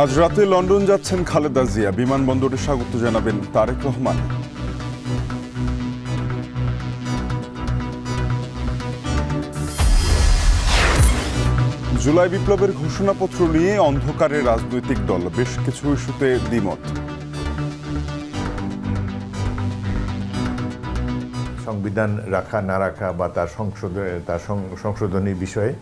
আজ রাতে লন্ডন যাচ্ছেন খালেদা জিয়া। বিমানবন্দরে স্বাগত জানাবেন তারেক রহমান। জুলাই বিপ্লবের ঘোষণাপত্র নিয়ে অন্ধকারে রাজনৈতিক দল, বেশ কিছু ইস্যুতে দ্বিমত। সংবিধান রাখা না রাখা বা তার সংশোধনী বিষয়ে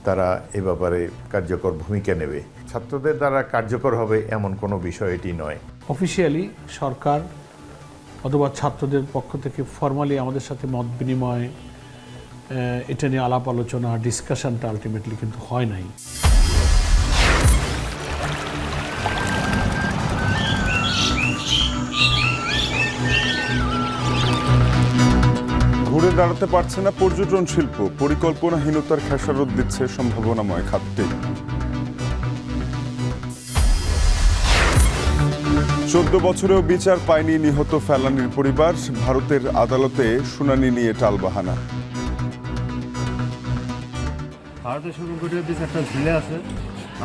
তারা এ ব্যাপারে কার্যকর ভূমিকা নেবে। ছাত্রদের দ্বারা কার্যকর হবে এমন কোনো বিষয় এটি নয়। অফিসিয়ালি সরকার অথবা ছাত্রদের পক্ষ থেকে ফর্মালি আমাদের সাথে মত বিনিময়, এটা নিয়ে আলাপ আলোচনা, ডিসকাশনটা আলটিমেটলি কিন্তু হয় নাই। ঘুরে দাঁড়াতে পারছে না পর্যটন শিল্প, পরিকল্পনাহীনতার খেসারত দিচ্ছে সম্ভাবনাময় খাতটি। 14 বছরেও বিচার পায়নি নিহত ফেলানীর পরিবার, ভারতের আদালতে শুনানি নিয়ে টালবাহানা। ভারতের সুপ্রিম কোর্টের বিচারটা ঝুলে আছে,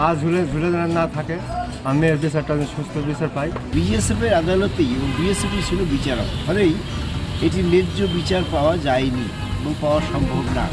আজ ঝুলে না থাকে আমি এর বিচারটা সুস্থ বিচার পাই। বিএসএফের আদালতেই এবং বিএসএফ ছিল বিচারক, ফলেই এটি ন্যায্য বিচার পাওয়া যায়নি এবং পাওয়া সম্ভব না।